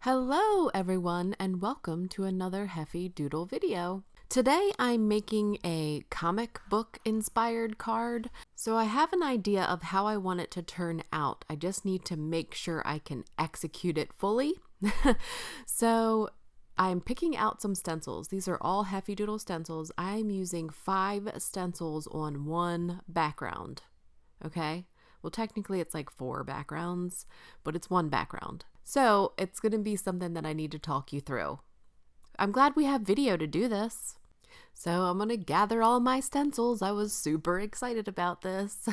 Hello everyone and welcome to another Heffy Doodle video. Today I'm making a comic book inspired card. So I have an idea of how I want it to turn out. I just need to make sure I can execute it fully. So I'm picking out some stencils. These are all Heffy Doodle stencils. I'm using 5 stencils on one background. Okay? Well, technically it's like 4 backgrounds, but it's one background. So it's going to be something that I need to talk you through. I'm glad we have video to do this. So I'm going to gather all my stencils. I was super excited about this.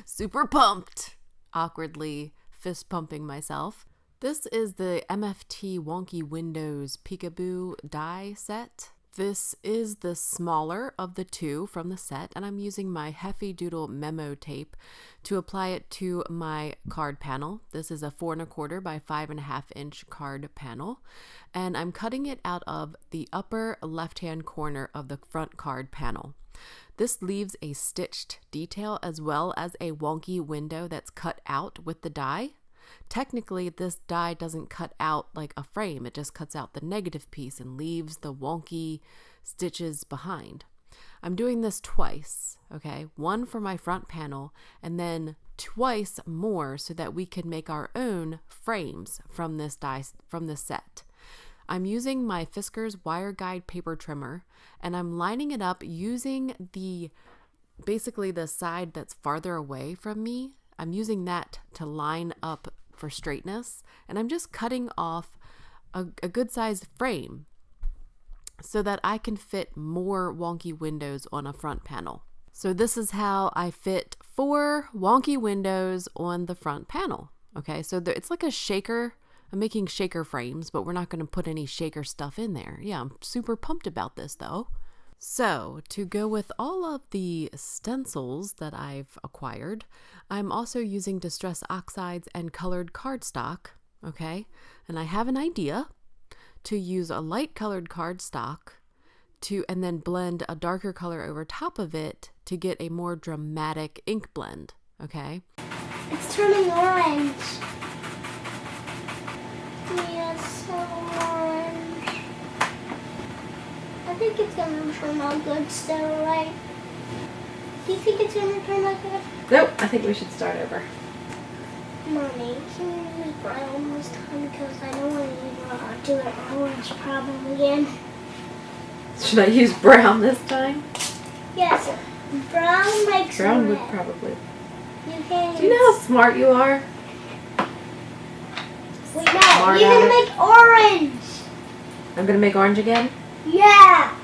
Super pumped. Awkwardly fist pumping myself. This is the MFT Wonky Windows Peekaboo die set. This is the smaller of the 2 from the set, and I'm using my Heffy Doodle MEMO tape to apply it to my card panel. This is a 4 1/4 by 5.5 inch card panel, and I'm cutting it out of the upper left-hand corner of the front card panel. This leaves a stitched detail as well as a wonky window that's cut out with the die. Technically, this die doesn't cut out like a frame. It just cuts out the negative piece and leaves the wonky stitches behind. I'm doing this twice, okay? One for my front panel and then twice more so that we can make our own frames from this die, from this set. I'm using my Fiskars wire guide paper trimmer and I'm lining it up using basically the side that's farther away from me. I'm using that to line up for straightness, and I'm just cutting off a good sized frame so that I can fit more wonky windows on a front panel. So this is how I fit 4 wonky windows on the front panel. Okay, so it's like a shaker. I'm making shaker frames, but we're not going to put any shaker stuff in there. Yeah, I'm super pumped about this though. So to go with all of the stencils that I've acquired, I'm also using distress oxides and colored cardstock, okay? And I have an idea to use a light colored cardstock and then blend a darker color over top of it to get a more dramatic ink blend, okay? It's turning orange. Yes, so orange. I think it's gonna turn out good still, right? Do you think it's gonna turn out good? Nope, I think we should start over. Mommy, can you use brown this time? Because I don't want to do an orange problem again. Should I use brown this time? Yes, brown makes Brown red. would probably. You can. Do you know how smart you are? Wait, no, Smart you're gonna aleck. make orange. I'm gonna make orange again? Yeah.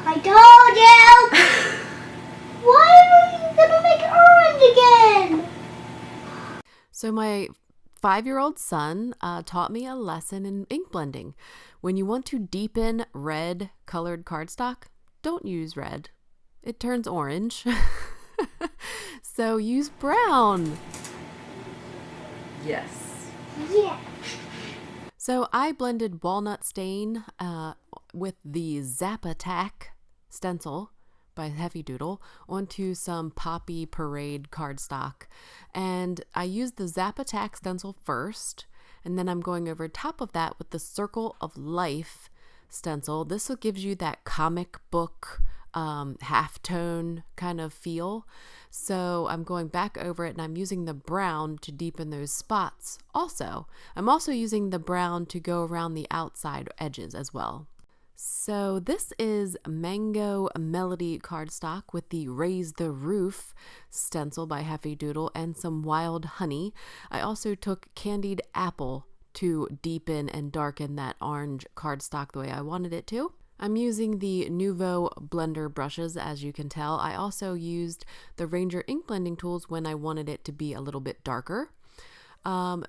I told you. Why are you gonna make orange again? So my 5-year-old son taught me a lesson in ink blending. When you want to deepen red colored cardstock, don't use red. It turns orange. So use brown. Yes. Yeah. So I blended walnut stain with the ZAPP stencil by Heffy Doodle onto some Poppy Parade cardstock. And I used the ZAPP stencil first, and then I'm going over top of that with the Circle of Life stencil. This gives you that comic book halftone kind of feel. So I'm going back over it and I'm using the brown to deepen those spots also. I'm also using the brown to go around the outside edges as well. So this is Mango Melody cardstock with the Raise the Roof stencil by Heffy Doodle and some Wild Honey. I also took Candied Apple to deepen and darken that orange cardstock the way I wanted it to. I'm using the Nuvo blender brushes, as you can tell. I also used the Ranger ink blending tools when I wanted it to be a little bit darker.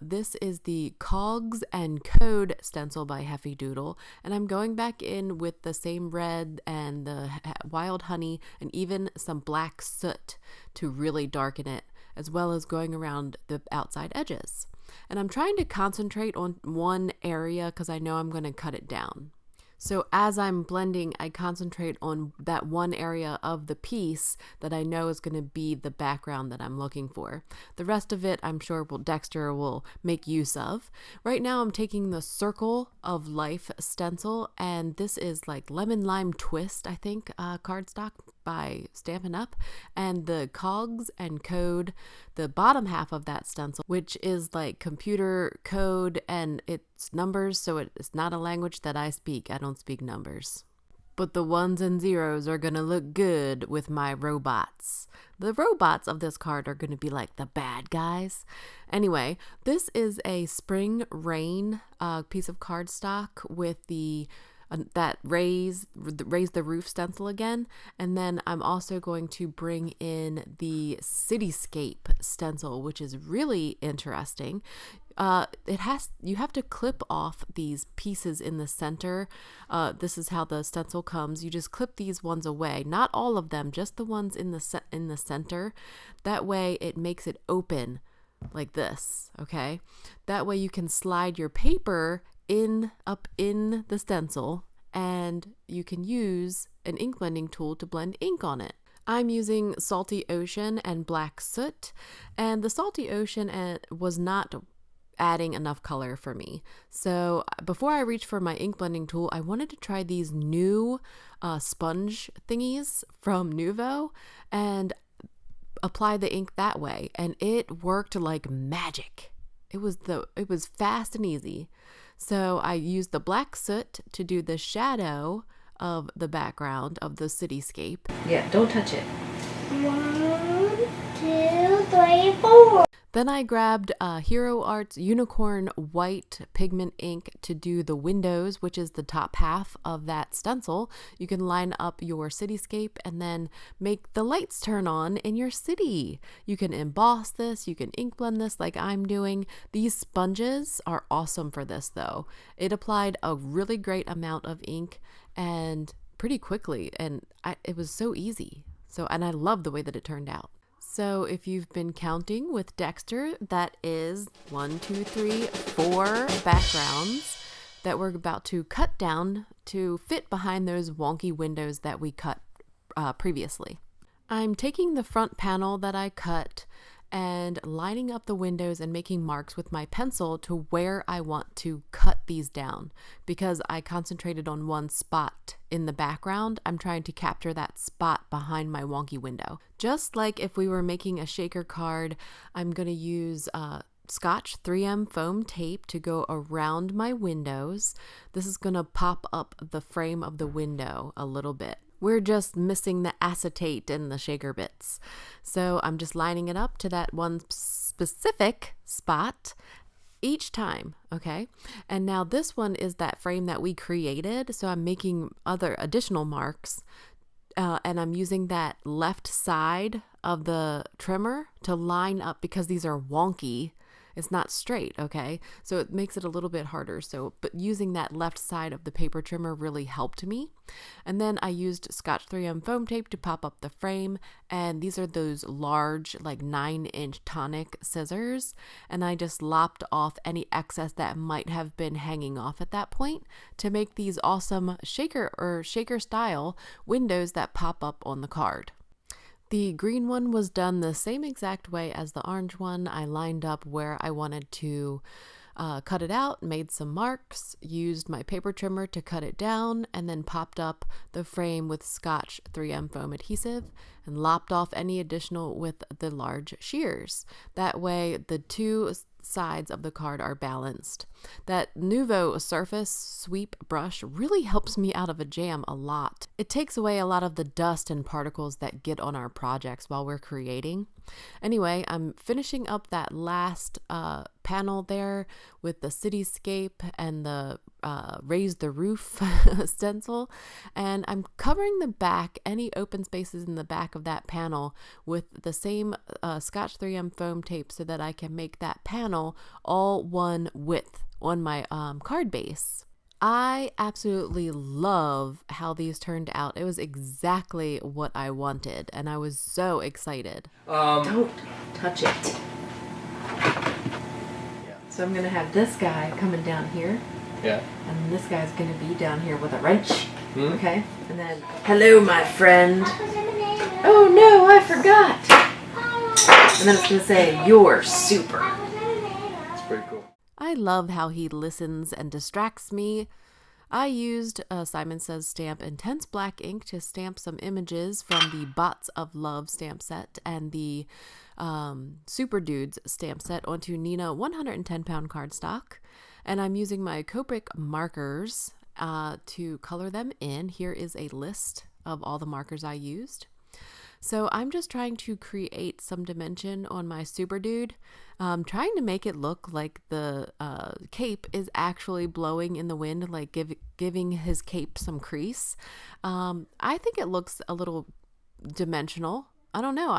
This is the Cogs and Code stencil by Heffy Doodle, and I'm going back in with the same red and the Wild Honey and even some black soot to really darken it, as well as going around the outside edges. And I'm trying to concentrate on one area because I know I'm going to cut it down. So as I'm blending, I concentrate on that one area of the piece that I know is going to be the background that I'm looking for. The rest of it, I'm sure Dexter will make use of. Right now I'm taking the Circle of Life stencil, and this is like Lemon Lime Twist, I think, cardstock by Stampin' Up, and the Cogs and code, the bottom half of that stencil, which is like computer code and it's numbers, so it's not a language that I speak. I don't speak numbers. But the ones and zeros are gonna look good with my robots. The robots of this card are gonna be like the bad guys. Anyway, this is a Spring Rain piece of cardstock with the that raise the roof stencil again, and then I'm also going to bring in the Cityscape stencil, which is really interesting. You have to clip off these pieces in the center. This is how the stencil comes. You just clip these ones away, not all of them, just the ones in the center. That way it makes it open like this, okay? That way you can slide your paper up in the stencil, and you can use an ink blending tool to blend ink on it. I'm using Salty Ocean and Black Soot, and the Salty Ocean was not adding enough color for me. So before I reached for my ink blending tool, I wanted to try these new sponge thingies from Nuvo and apply the ink that way, and it worked like magic. It was fast and easy. So I used the Black Soot to do the shadow of the background of the cityscape. Yeah, don't touch it. 1, 2, 3, 4. Then I grabbed Hero Art's Unicorn White pigment ink to do the windows, which is the top half of that stencil. You can line up your cityscape and then make the lights turn on in your city. You can emboss this, you can ink blend this like I'm doing. These sponges are awesome for this though. It applied a really great amount of ink and pretty quickly, and it was so easy. And I love the way that it turned out. So if you've been counting with Dexter, that is 1, 2, 3, 4 backgrounds that we're about to cut down to fit behind those wonky windows that we cut previously. I'm taking the front panel that I cut and lining up the windows and making marks with my pencil to where I want to cut these down. Because I concentrated on one spot in the background, I'm trying to capture that spot behind my wonky window. Just like if we were making a shaker card, I'm going to use Scotch 3M foam tape to go around my windows. This is going to pop up the frame of the window a little bit. We're just missing the acetate and the shaker bits. So I'm just lining it up to that one specific spot each time, okay? And now this one is that frame that we created. So I'm making other additional marks and I'm using that left side of the trimmer to line up because these are wonky. It's not straight, okay? So it makes it a little bit harder. But using that left side of the paper trimmer really helped me. And then I used Scotch 3M foam tape to pop up the frame. And these are those large, like 9-inch tonic scissors. And I just lopped off any excess that might have been hanging off at that point to make these awesome shaker style windows that pop up on the card. The green one was done the same exact way as the orange one. I lined up where I wanted to cut it out, made some marks, used my paper trimmer to cut it down, and then popped up the frame with Scotch 3M foam adhesive and lopped off any additional with the large shears. That way the two sides of the card are balanced. That Nuvo Surface Sweep brush really helps me out of a jam a lot. It takes away a lot of the dust and particles that get on our projects while we're creating. Anyway, I'm finishing up that last panel there with the cityscape and the raise the roof stencil, and I'm covering the back, any open spaces in the back of that panel with the same Scotch 3M foam tape so that I can make that panel all one width on my card base. I absolutely love how these turned out. It was exactly what I wanted, and I was so excited. Don't touch it. So I'm going to have this guy coming down here, Yeah. And this guy's going to be down here with a wrench. Hmm? Okay? And then, hello, my friend. Papa's in the neighborhood. Oh, no, I forgot. Papa's And then it's going to say, you're super. in the neighborhood. It's pretty cool. I love how he listens and distracts me. I used Simon Says stamp Intense Black ink to stamp some images from the Bots of Love stamp set and the SUPERDUDES stamp set onto Nina 110-pound cardstock. And I'm using my Copic markers to color them in. Here is a list of all the markers I used. So I'm just trying to create some dimension on my SUPERDUDE, trying to make it look like the cape is actually blowing in the wind, like giving his cape some crease. I think it looks a little dimensional. I don't know.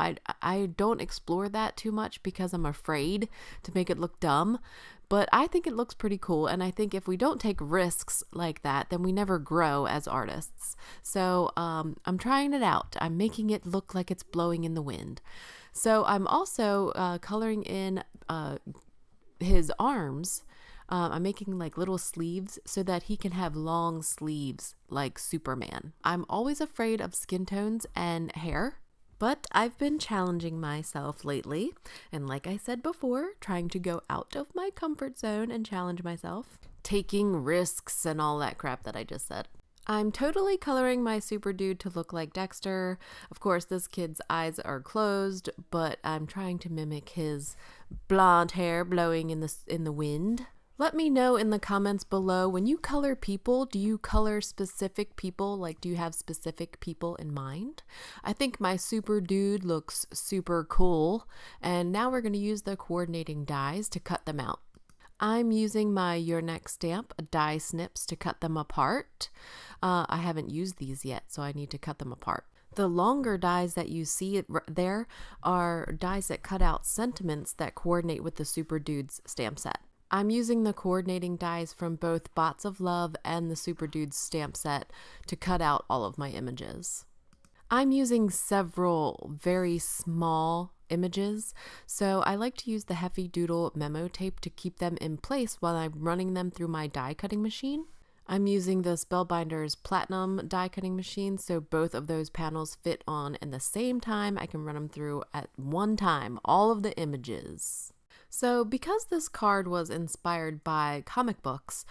I don't explore that too much because I'm afraid to make it look dumb. But I think it looks pretty cool, and I think if we don't take risks like that, then we never grow as artists. So I'm trying it out. I'm making it look like it's blowing in the wind. So I'm also coloring in his arms. I'm making like little sleeves so that he can have long sleeves like Superman. I'm always afraid of skin tones and hair. But I've been challenging myself lately, and like I said before, trying to go out of my comfort zone and challenge myself, taking risks and all that crap that I just said. I'm totally coloring my SUPERDUDE to look like Dexter. Of course, this kid's eyes are closed, but I'm trying to mimic his blonde hair blowing in the wind. Let me know in the comments below, when you color people, do you color specific people? Like, do you have specific people in mind? I think my SUPERDUDE looks super cool. And now we're going to use the coordinating dies to cut them out. I'm using my Your Next stamp die snips to cut them apart. I haven't used these yet, so I need to cut them apart. The longer dies that you see there are dies that cut out sentiments that coordinate with the SUPERDUDES stamp set. I'm using the coordinating dies from both Bots of Love and the SUPERDUDES stamp set to cut out all of my images. I'm using several very small images, so I like to use the Heffy Doodle memo tape to keep them in place while I'm running them through my die cutting machine. I'm using the Spellbinder's Platinum die cutting machine, so both of those panels fit on in the same time. I can run them through at one time, all of the images. So because this card was inspired by comic books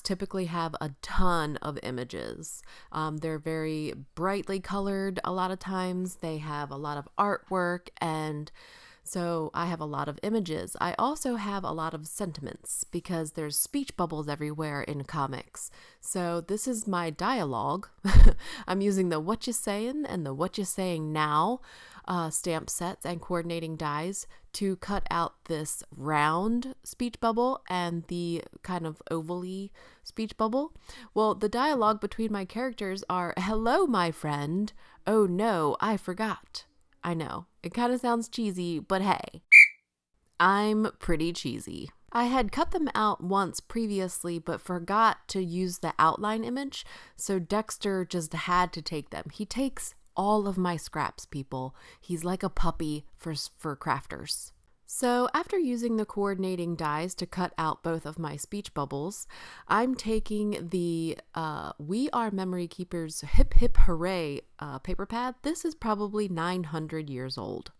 typically have a ton of images. They're very brightly colored a lot of times. They have a lot of artwork, and so I have a lot of images. I also have a lot of sentiments because there's speech bubbles everywhere in comics. So this is my dialogue. I'm using the What You Sayin' and the What You Saying Now stamp sets and coordinating dies to cut out this round speech bubble and the kind of oval-y speech bubble. Well, the dialogue between my characters are, "Hello, my friend. Oh no, I forgot." I know, it kind of sounds cheesy, but hey, I'm pretty cheesy. I had cut them out once previously, but forgot to use the outline image, so Dexter just had to take them. He takes all of my scraps, people. He's like a puppy for crafters. So after using the coordinating dies to cut out both of my speech bubbles, I'm taking the We Are Memory Keepers Hip Hip Hooray paper pad. This is probably 900 years old,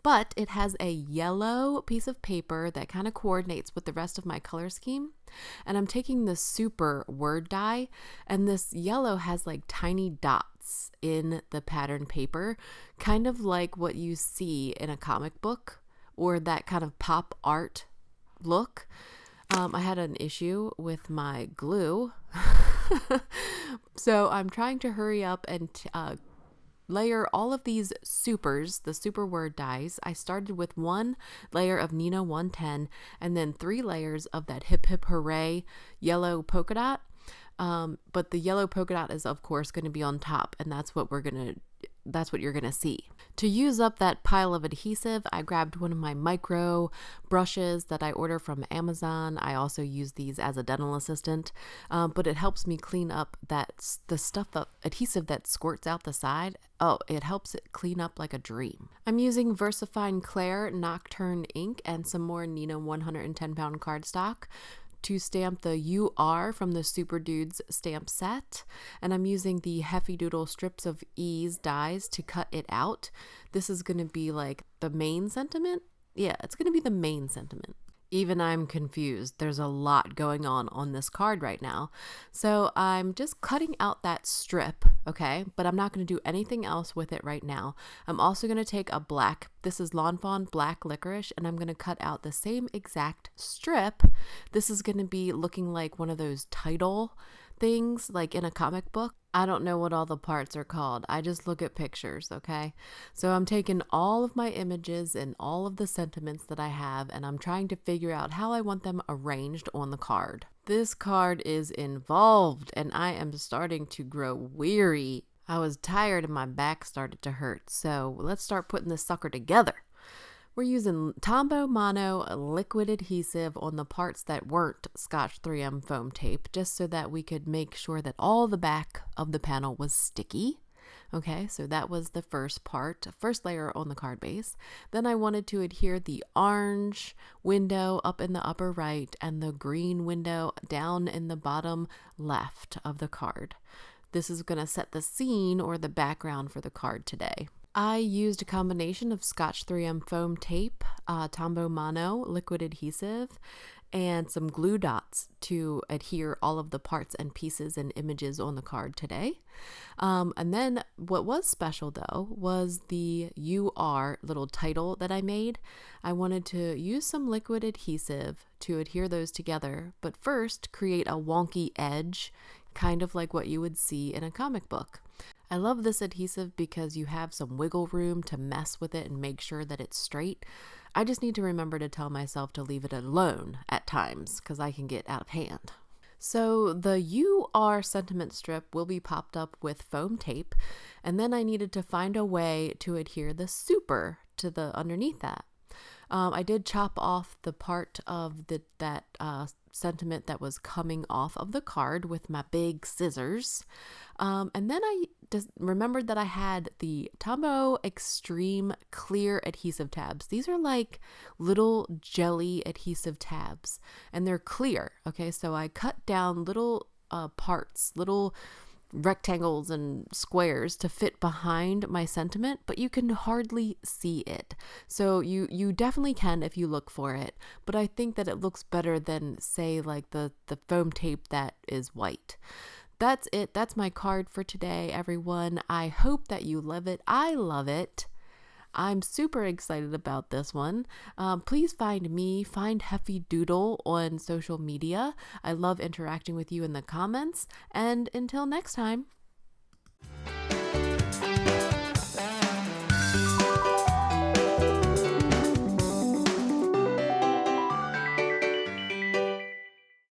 but it has a yellow piece of paper that kind of coordinates with the rest of my color scheme. And I'm taking the super word die, and this yellow has like tiny dots in the pattern paper, kind of like what you see in a comic book or that kind of pop art look. I had an issue with my glue, so I'm trying to hurry up and layer all of these supers, the super word dies. I started with one layer of Nina 110 and then 3 layers of that Hip Hip Hooray yellow polka dot. But the yellow polka dot is of course going to be on top, and that's what you're gonna see. To use up that pile of adhesive, I grabbed one of my micro brushes that I order from Amazon. I also use these as a dental assistant, but it helps me clean up the stuff of adhesive that squirts out the side. Oh, it helps it clean up like a dream. I'm using VersaFine Clair Nocturne ink and some more Nina 110-pound cardstock to stamp the UR from the SUPERDUDES stamp set, and I'm using the Heffy Doodle strips of ease dies to cut it out. This is going to be like the main sentiment. Yeah, it's going to be the main sentiment. Even I'm confused. There's a lot going on this card right now. So I'm just cutting out that strip, okay? But I'm not going to do anything else with it right now. I'm also going to take a black, this is Lawn Fawn Black Licorice, and I'm going to cut out the same exact strip. This is going to be looking like one of those title things like in a comic book. I don't know what all the parts are called. I just look at pictures, okay? So I'm taking all of my images and all of the sentiments that I have, and I'm trying to figure out how I want them arranged on the card. This card is involved, and I am starting to grow weary. I was tired and my back started to hurt. So let's start putting this sucker together. We're using Tombow Mono liquid adhesive on the parts that weren't Scotch 3M foam tape, just so that we could make sure that all the back of the panel was sticky. Okay, so that was the first part, first layer on the card base. Then I wanted to adhere the orange window up in the upper right and the green window down in the bottom left of the card. This is going to set the scene or the background for the card today. I used a combination of Scotch 3M foam tape, Tombow Mono liquid adhesive, and some glue dots to adhere all of the parts and pieces and images on the card today. And then what was special though was the UR little title that I made. I wanted to use some liquid adhesive to adhere those together, but first create a wonky edge, kind of like what you would see in a comic book. I love this adhesive because you have some wiggle room to mess with it and make sure that it's straight. I just need to remember to tell myself to leave it alone at times because I can get out of hand. So the UR sentiment strip will be popped up with foam tape, and then I needed to find a way to adhere the super to the underneath that. I did chop off the part of that sentiment that was coming off of the card with my big scissors. And then I just remembered that I had the Tombow Extreme Clear adhesive tabs. These are like little jelly adhesive tabs, and they're clear. Okay, so I cut down little parts, little rectangles and squares to fit behind my sentiment, but you can hardly see it. So you definitely can if you look for it, but I think that it looks better than say like the foam tape that is white. That's it. That's my card for today, everyone. I hope that you love it. I love it. I'm super excited about this one. Please find Heffy Doodle on social media. I love interacting with you in the comments. And until next time.